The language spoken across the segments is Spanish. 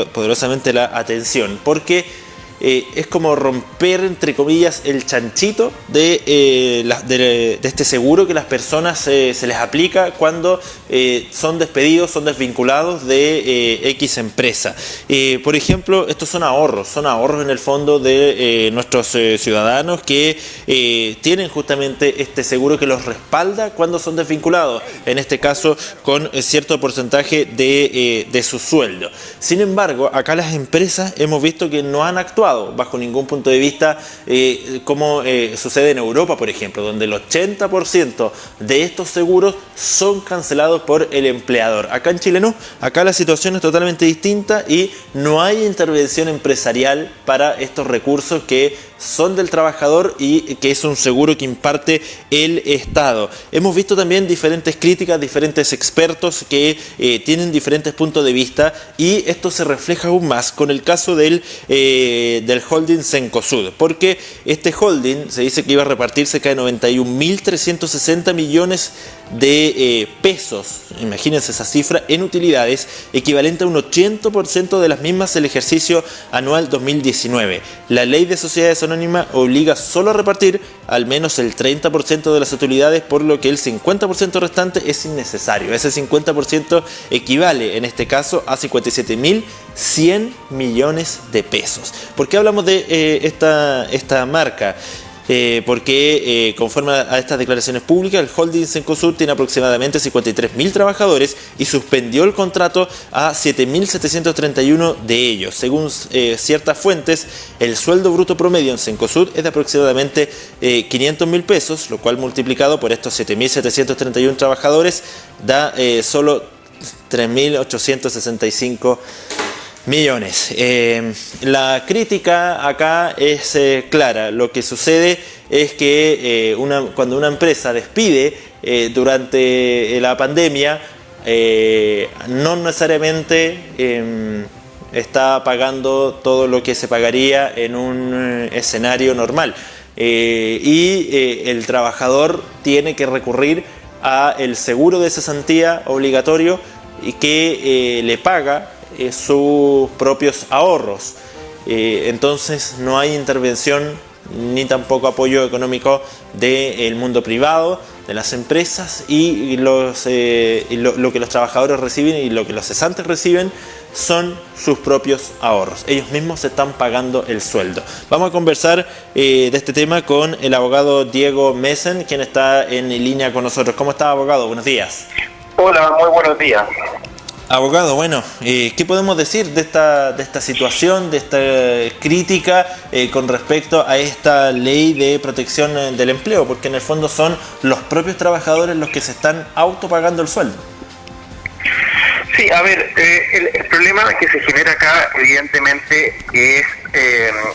poderosamente la atención, porque es como romper, entre comillas, el chanchito de este seguro que las personas se les aplica cuando son despedidos, son desvinculados de X empresa. Por ejemplo, estos son ahorros en el fondo de nuestros ciudadanos que tienen justamente este seguro que los respalda cuando son desvinculados, en este caso con cierto porcentaje de su sueldo. Sin embargo, acá las empresas hemos visto que no han actuado bajo ningún punto de vista, como sucede en Europa, por ejemplo, donde el 80% de estos seguros son cancelados por el empleador. Acá en Chile no, acá la situación es totalmente distinta y no hay intervención empresarial para estos recursos que son del trabajador y que es un seguro que imparte el Estado. Hemos visto también diferentes críticas, diferentes expertos que tienen diferentes puntos de vista, y esto se refleja aún más con el caso del holding Cencosud, porque este holding se dice que iba a repartir cerca de 91.360 millones de pesos, imagínense esa cifra, en utilidades, equivalente a un 80% de las mismas el ejercicio anual 2019. La ley de sociedades anónimas obliga solo a repartir al menos el 30% de las utilidades, por lo que el 50% restante es innecesario. Ese 50% equivale en este caso a 57.100 millones de pesos. ¿Por qué hablamos de esta marca? Porque conforme a estas declaraciones públicas, el holding Cencosud tiene aproximadamente 53.000 trabajadores y suspendió el contrato a 7.731 de ellos. Según ciertas fuentes, el sueldo bruto promedio en Cencosud es de aproximadamente 500.000 pesos, lo cual multiplicado por estos 7.731 trabajadores da solo 3.865 millones. La crítica acá es clara. Lo que sucede es que cuando una empresa despide durante la pandemia, no necesariamente está pagando todo lo que se pagaría en un escenario normal. El trabajador tiene que recurrir al seguro de cesantía obligatorio y que le paga sus propios ahorros. Entonces no hay intervención ni tampoco apoyo económico del mundo privado, de las empresas, y lo que los trabajadores reciben y lo que los cesantes reciben son sus propios ahorros. Ellos mismos se están pagando el sueldo. Vamos a conversar de este tema con el abogado Diego Messen, quien está en línea con nosotros. ¿Cómo está, abogado? Buenos días. Hola, muy buenos días. Abogado, bueno, ¿qué podemos decir de esta situación, de esta crítica con respecto a esta ley de protección del empleo? Porque en el fondo son los propios trabajadores los que se están autopagando el sueldo. Sí, a ver, el problema que se genera acá evidentemente es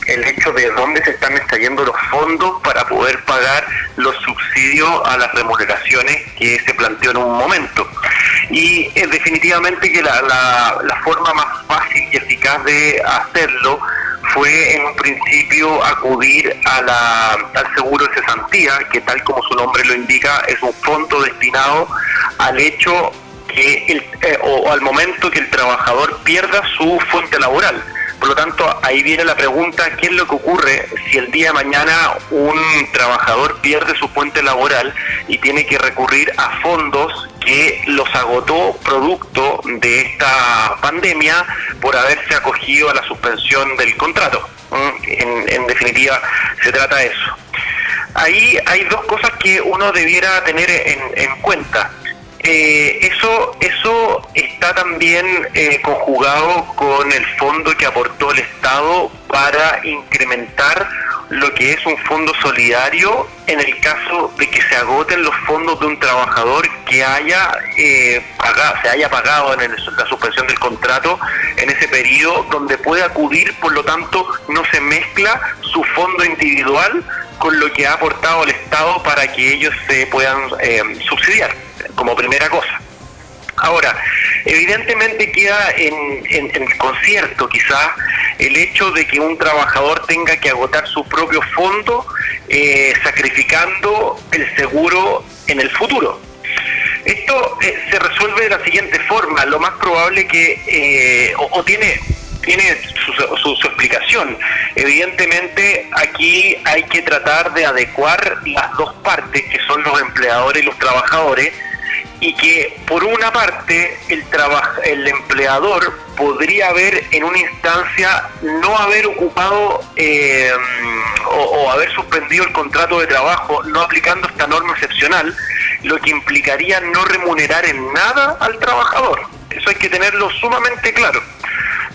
el hecho de dónde se están extrayendo los fondos para poder pagar los subsidios a las remuneraciones que se planteó en un momento. Y definitivamente que la forma más fácil y eficaz de hacerlo fue en un principio acudir al seguro de cesantía, que tal como su nombre lo indica, es un fondo destinado al hecho que o al momento que el trabajador pierda su fuente laboral. Por lo tanto, ahí viene la pregunta: ¿qué es lo que ocurre si el día de mañana un trabajador pierde su fuente laboral y tiene que recurrir a fondos que los agotó producto de esta pandemia por haberse acogido a la suspensión del contrato? En definitiva, se trata de eso. Ahí hay dos cosas que uno debiera tener en cuenta. Eso está también conjugado con el fondo que aportó el Estado para incrementar lo que es un fondo solidario en el caso de que se agoten los fondos de un trabajador que se haya pagado en la suspensión del contrato en ese periodo, donde puede acudir. Por lo tanto, no se mezcla su fondo individual con lo que ha aportado el Estado para que ellos se puedan subsidiar, como primera cosa. Ahora, evidentemente queda en el concierto quizás el hecho de que un trabajador tenga que agotar su propio fondo sacrificando el seguro en el futuro. Esto se resuelve de la siguiente forma: lo más probable que tiene tiene su explicación. Evidentemente aquí hay que tratar de adecuar las dos partes, que son los empleadores y los trabajadores, y que por una parte el empleador podría haber en una instancia no haber ocupado o haber suspendido el contrato de trabajo no aplicando esta norma excepcional, lo que implicaría no remunerar en nada al trabajador. Eso hay que tenerlo sumamente claro.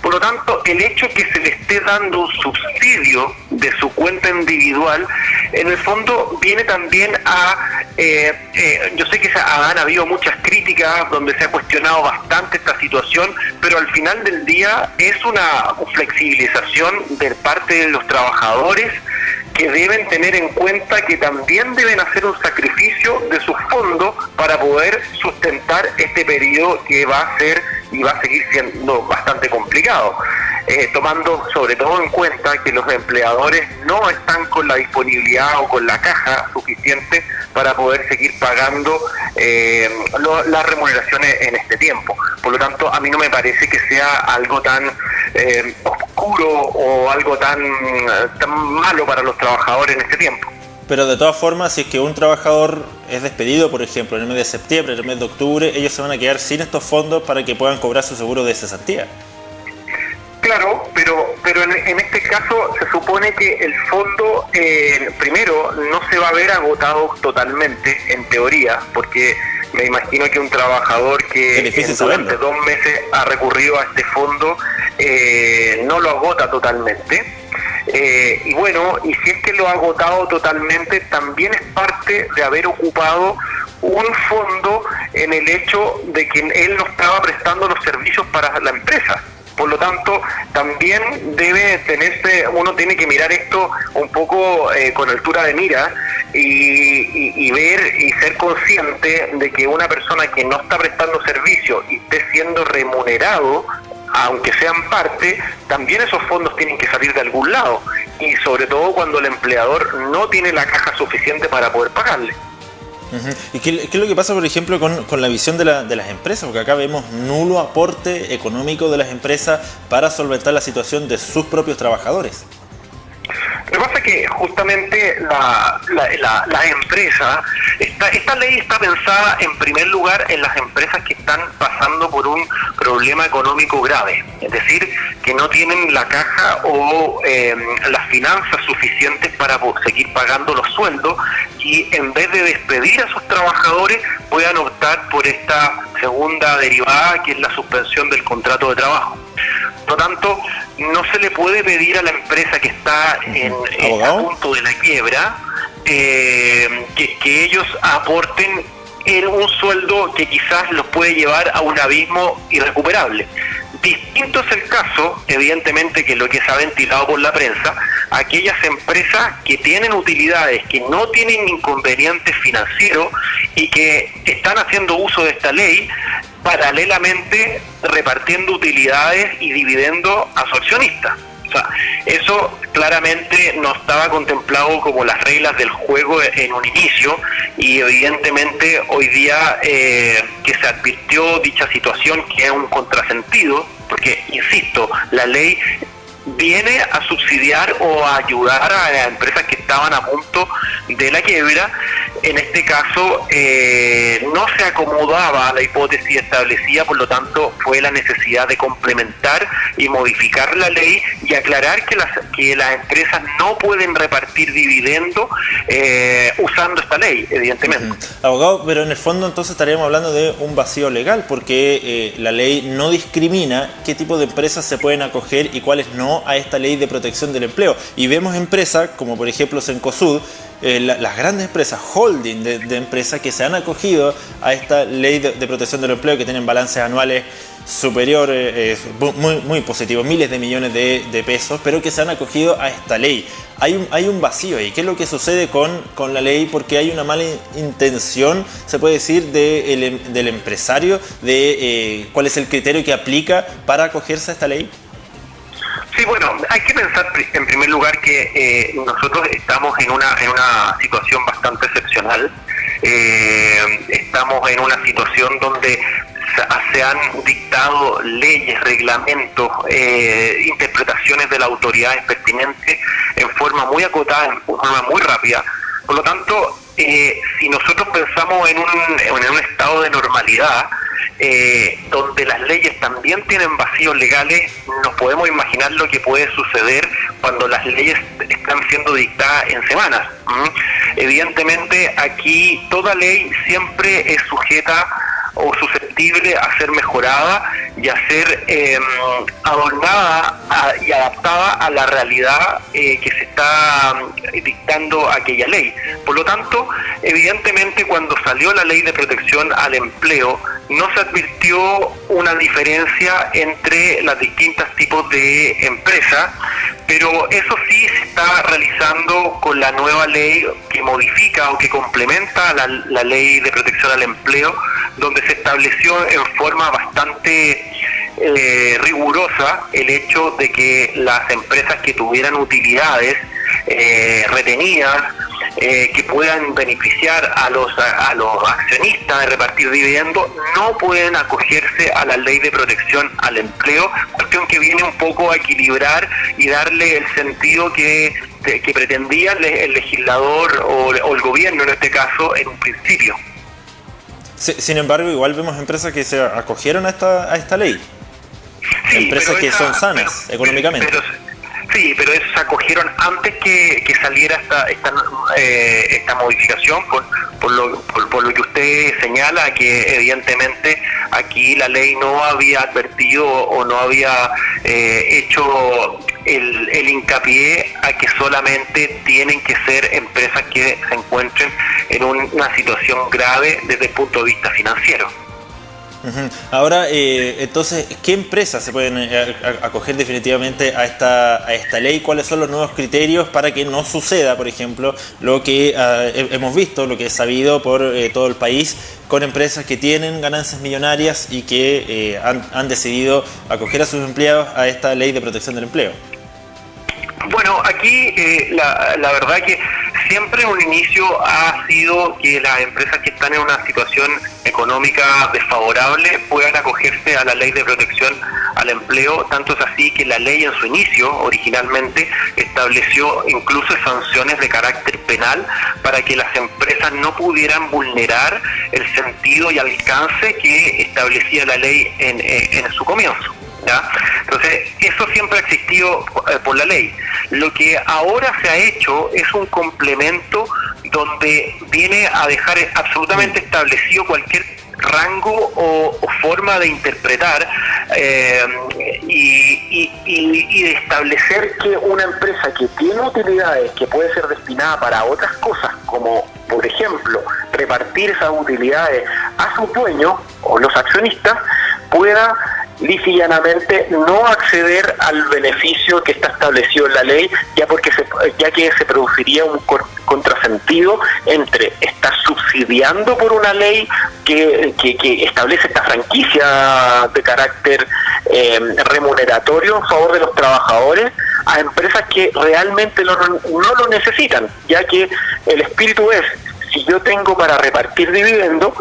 Por lo tanto, el hecho que se le esté dando un subsidio de su cuenta individual, en el fondo viene también a... yo sé que han habido muchas críticas donde se ha cuestionado bastante esta situación, pero al final del día es una flexibilización de parte de los trabajadores, que deben tener en cuenta que también deben hacer un sacrificio de sus fondos para poder sustentar este periodo que va a ser y va a seguir siendo bastante complicado, tomando sobre todo en cuenta que los empleadores no están con la disponibilidad o con la caja suficiente para poder seguir pagando las remuneraciones en este tiempo. Por lo tanto, a mí no me parece que sea algo tan oscuro o algo tan malo para los trabajadores en este tiempo. Pero de todas formas, si es que un trabajador es despedido, por ejemplo, en el mes de septiembre, en el mes de octubre, ellos se van a quedar sin estos fondos para que puedan cobrar su seguro de cesantía. Claro, pero en este caso se supone que el fondo, primero, no se va a ver agotado totalmente, en teoría, porque me imagino que un trabajador que durante 2 meses ha recurrido a este fondo no lo agota totalmente. Y bueno, y si es que lo ha agotado totalmente, también es parte de haber ocupado un fondo en el hecho de que él no estaba prestando los servicios para la empresa. Por lo tanto, también debe tenerse, uno tiene que mirar esto un poco con altura de mira y ver y ser consciente de que una persona que no está prestando servicio y esté siendo remunerado, aunque sean parte, también esos fondos tienen que salir de algún lado, y sobre todo cuando el empleador no tiene la caja suficiente para poder pagarle. ¿Y qué es lo que pasa, por ejemplo, con la visión de las empresas? Porque acá vemos nulo aporte económico de las empresas para solventar la situación de sus propios trabajadores. Lo que pasa es que justamente la empresa, esta ley está pensada en primer lugar en las empresas que están pasando por un problema económico grave, es decir, que no tienen la caja o las finanzas suficientes para seguir pagando los sueldos, y en vez de despedir a sus trabajadores puedan optar por esta segunda derivada, que es la suspensión del contrato de trabajo. Por lo tanto, no se le puede pedir a la empresa que está a punto de la quiebra que ellos aporten en un sueldo que quizás los puede llevar a un abismo irrecuperable. Distinto es el caso, evidentemente, que lo que se ha ventilado por la prensa, aquellas empresas que tienen utilidades, que no tienen inconvenientes financieros y que están haciendo uso de esta ley, paralelamente repartiendo utilidades y dividendos a su accionista. O sea, eso claramente no estaba contemplado como las reglas del juego en un inicio, y evidentemente hoy día que se advirtió dicha situación, que es un contrasentido, porque, insisto, la ley viene a subsidiar o a ayudar a las empresas que estaban a punto de la quiebra. En este caso no se acomodaba a la hipótesis establecida, por lo tanto fue la necesidad de complementar y modificar la ley y aclarar que las empresas no pueden repartir dividendos usando esta ley, evidentemente. Abogado, pero en el fondo entonces estaríamos hablando de un vacío legal, porque la ley no discrimina qué tipo de empresas se pueden acoger y cuáles no a esta ley de protección del empleo. Y vemos empresas como por ejemplo Cencosud, las grandes empresas, holding de empresas que se han acogido a esta ley de protección del empleo, que tienen balances anuales superiores, muy positivos, miles de millones de pesos, pero que se han acogido a esta ley. Hay un vacío ahí. ¿Qué es lo que sucede con la ley? Porque hay una mala intención, se puede decir, del empresario, de cuál es el criterio que aplica para acogerse a esta ley. Sí, bueno, hay que pensar en primer lugar que nosotros estamos en una situación bastante excepcional. Estamos en una situación donde se han dictado leyes, reglamentos, interpretaciones de las autoridades pertinentes en forma muy acotada, en forma muy rápida. Por lo tanto, si nosotros pensamos en un estado de normalidad, donde las leyes también tienen vacíos legales, nos podemos imaginar lo que puede suceder cuando las leyes están siendo dictadas en semanas. Evidentemente, aquí toda ley siempre es sujeta o susceptible a ser mejorada y a ser adornada y adaptada a la realidad que se está dictando aquella ley. Por lo tanto, evidentemente, cuando salió la Ley de Protección al Empleo, no se advirtió una diferencia entre los distintos tipos de empresas, pero eso sí se está realizando con la nueva ley que modifica o que complementa la Ley de Protección al Empleo, donde se estableció en forma bastante rigurosa el hecho de que las empresas que tuvieran utilidades retenidas, que puedan beneficiar a los accionistas de repartir dividendos, no pueden acogerse a la Ley de Protección al Empleo, cuestión que viene un poco a equilibrar y darle el sentido que pretendía el legislador o el gobierno en este caso en un principio. Sin embargo, igual vemos empresas que se acogieron a esta ley. Sí, empresas que son sanas económicamente. Pero eso se acogieron antes que saliera esta modificación, por lo que usted señala, que evidentemente aquí la ley no había advertido o no había hecho el hincapié a que solamente tienen que ser empresas que se encuentren en una situación grave desde el punto de vista financiero. Ahora, entonces, ¿qué empresas se pueden acoger definitivamente a esta ley? ¿Cuáles son los nuevos criterios para que no suceda, por ejemplo, lo que hemos visto, lo que es sabido por todo el país, con empresas que tienen ganancias millonarias y que han decidido acoger a sus empleados a esta ley de protección del empleo? Bueno, aquí la verdad que siempre un inicio ha sido que las empresas que están en una situación económica desfavorable puedan acogerse a la Ley de Protección al Empleo. Tanto es así que la ley en su inicio, originalmente, estableció incluso sanciones de carácter penal para que las empresas no pudieran vulnerar el sentido y alcance que establecía la ley en su comienzo. ¿Ya? Entonces, eso siempre ha existido por la ley. Lo que ahora se ha hecho es un complemento donde viene a dejar absolutamente establecido cualquier rango o forma de interpretar y de establecer que una empresa que tiene utilidades que puede ser destinada para otras cosas, como por ejemplo repartir esas utilidades a sus dueños o los accionistas, pueda lisa y llanamente no acceder al beneficio que está establecido en la ley, ya que se produciría un contrasentido entre estar subsidiando por una ley que establece esta franquicia de carácter remuneratorio en favor de los trabajadores a empresas que realmente no lo necesitan, ya que el espíritu es: si yo tengo para repartir dividendos,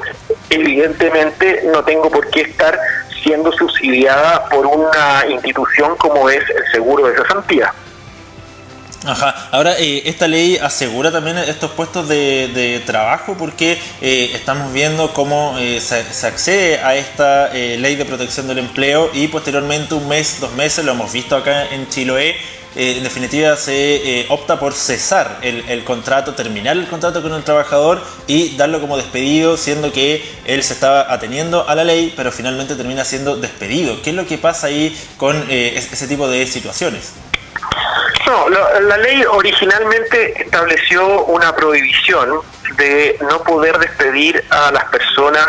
evidentemente no tengo por qué estar siendo subsidiada por una institución como es el seguro de cesantía. Ajá. Ahora, esta ley asegura también estos puestos de trabajo, porque estamos viendo cómo se accede a esta ley de protección del empleo y posteriormente 1 mes, 2 meses, lo hemos visto acá en Chiloé, en definitiva se opta por cesar el contrato, terminar el contrato con el trabajador y darlo como despedido, siendo que él se estaba ateniendo a la ley, pero finalmente termina siendo despedido. ¿Qué es lo que pasa ahí con ese tipo de situaciones? No, la ley originalmente estableció una prohibición de no poder despedir a las personas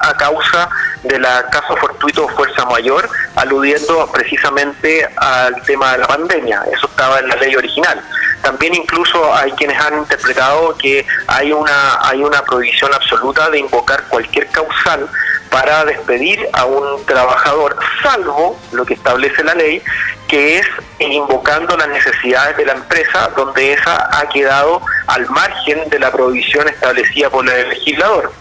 a causa de la caso fortuito o fuerza mayor, aludiendo precisamente al tema de la pandemia. Eso estaba en la ley original. También incluso hay quienes han interpretado que hay una prohibición absoluta de invocar cualquier causal para despedir a un trabajador, salvo lo que establece la ley, que es invocando las necesidades de la empresa, donde esa ha quedado al margen de la prohibición establecida por el legislador.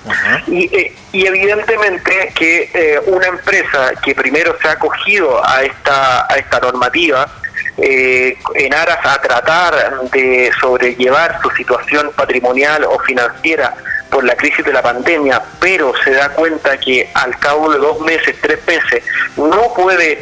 Y evidentemente que una empresa que primero se ha acogido a esta normativa, en aras a tratar de sobrellevar su situación patrimonial o financiera por la crisis de la pandemia, pero se da cuenta que al cabo de 2 meses, 3 meses, no puede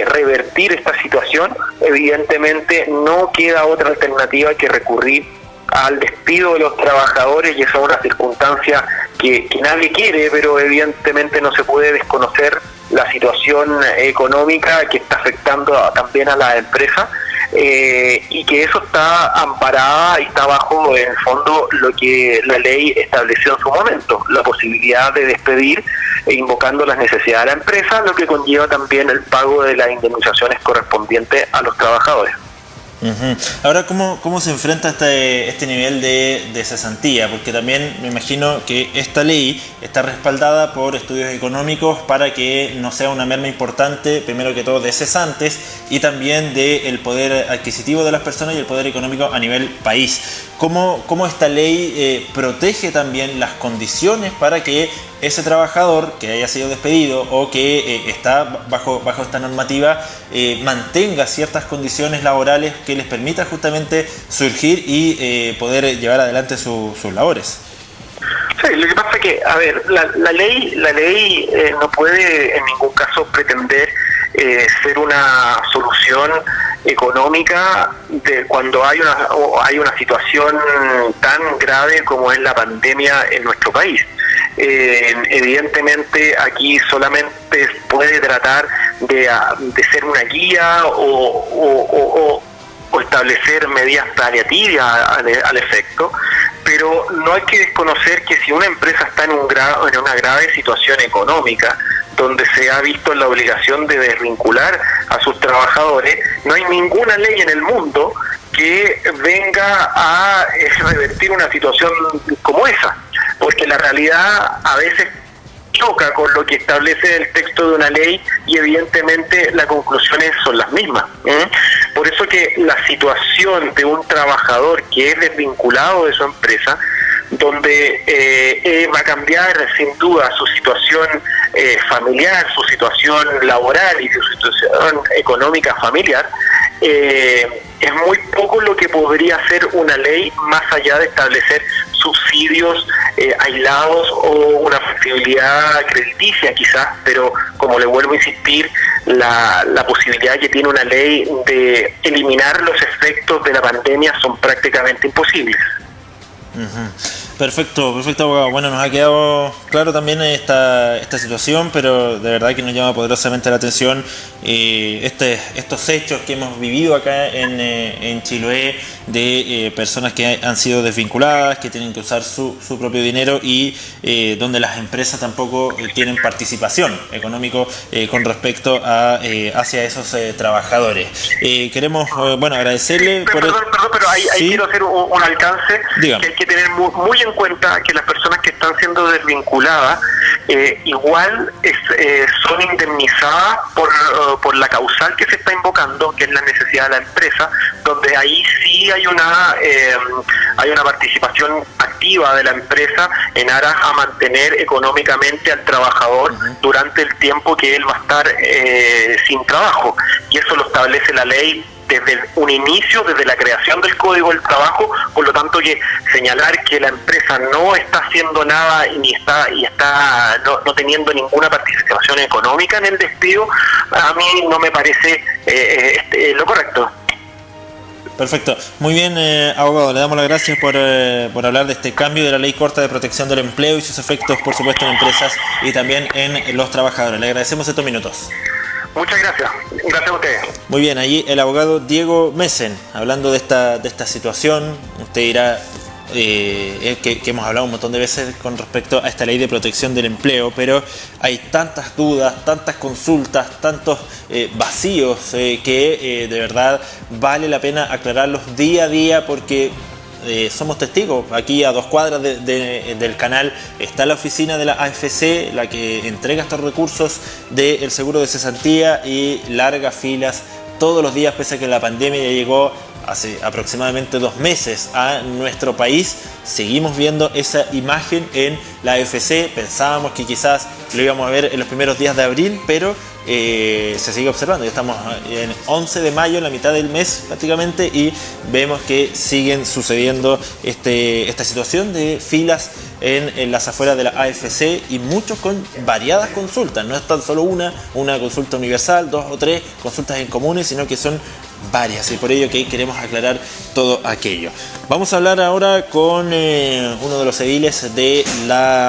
revertir esta situación, evidentemente no queda otra alternativa que recurrir al despido de los trabajadores, y esa es una circunstancia que nadie quiere, pero evidentemente no se puede desconocer la situación económica que está afectando también a la empresa, y que eso está amparada y está bajo, en el fondo, lo que la ley estableció en su momento, la posibilidad de despedir invocando las necesidades de la empresa, lo que conlleva también el pago de las indemnizaciones correspondientes a los trabajadores. Ahora, ¿cómo se enfrenta este nivel de cesantía? Porque también me imagino que esta ley está respaldada por estudios económicos para que no sea una merma importante, primero que todo, de cesantes y también del poder adquisitivo de las personas y el poder económico a nivel país. ¿Cómo esta ley protege también las condiciones para que ese trabajador que haya sido despedido o que está bajo esta normativa mantenga ciertas condiciones laborales que les permita justamente surgir y poder llevar adelante sus labores? Sí, lo que pasa es que, a ver, la ley no puede en ningún caso pretender ser una solución económica de cuando hay una situación tan grave como es la pandemia en nuestro país. Evidentemente aquí solamente puede tratar de ser una guía o establecer medidas paliativas al efecto, pero no hay que desconocer que si una empresa está en una grave situación económica, donde se ha visto la obligación de desvincular a sus trabajadores, no hay ninguna ley en el mundo que venga a revertir una situación como esa, porque la realidad a veces choca con lo que establece el texto de una ley y evidentemente las conclusiones son las mismas. Por eso que la situación de un trabajador que es desvinculado de su empresa, donde va a cambiar sin duda su situación familiar, su situación laboral y su situación económica familiar, es muy poco lo que podría hacer una ley más allá de establecer subsidios aislados o una flexibilidad crediticia quizás, pero como le vuelvo a insistir, la posibilidad que tiene una ley de eliminar los efectos de la pandemia son prácticamente imposibles. Perfecto, abogado. Bueno, nos ha quedado claro también esta situación, pero de verdad que nos llama poderosamente la atención estos hechos que hemos vivido acá en Chiloé, de personas que han sido desvinculadas, que tienen que usar su propio dinero y donde las empresas tampoco tienen participación económica con respecto hacia esos trabajadores. Queremos agradecerle perdón, pero ahí ¿sí? Quiero hacer un alcance. Dígame. Que hay que tener muy en cuenta que las personas que están siendo desvinculadas igual son indemnizadas por la causal que se está invocando, que es la necesidad de la empresa, donde ahí sí hay una participación activa de la empresa en aras a mantener económicamente al trabajador durante el tiempo que él va a estar sin trabajo, y eso lo establece la ley desde un inicio, desde la creación del Código del Trabajo. Por lo tanto, que señalar que la empresa no está haciendo nada y está no teniendo ninguna participación económica en el despido, a mí no me parece lo correcto. Perfecto. Muy bien, abogado, le damos las gracias por hablar de este cambio de la Ley Corta de Protección del Empleo y sus efectos, por supuesto, en empresas y también en los trabajadores. Le agradecemos estos minutos. Muchas gracias. Gracias a ustedes. Muy bien, allí el abogado Diego Messen, hablando de esta situación. Usted dirá que hemos hablado un montón de veces con respecto a esta ley de protección del empleo, pero hay tantas dudas, tantas consultas, tantos vacíos que de verdad vale la pena aclararlos día a día, porque somos testigos. Aquí a 2 cuadras del canal está la oficina de la AFC, la que entrega estos recursos del seguro de cesantía, y largas filas todos los días, pese a que la pandemia ya llegó hace aproximadamente 2 meses a nuestro país. Seguimos viendo esa imagen en la AFC. Pensábamos que quizás lo íbamos a ver en los primeros días de abril, pero se sigue observando. Ya estamos en 11 de mayo, en la mitad del mes prácticamente, y vemos que siguen sucediendo esta situación de filas en las afueras de la AFC, y muchos con variadas consultas. No es tan solo una consulta universal, 2 o 3 consultas en comunes, sino que son varias, y por ello que queremos aclarar todo aquello. Vamos a hablar ahora con uno de los ediles de la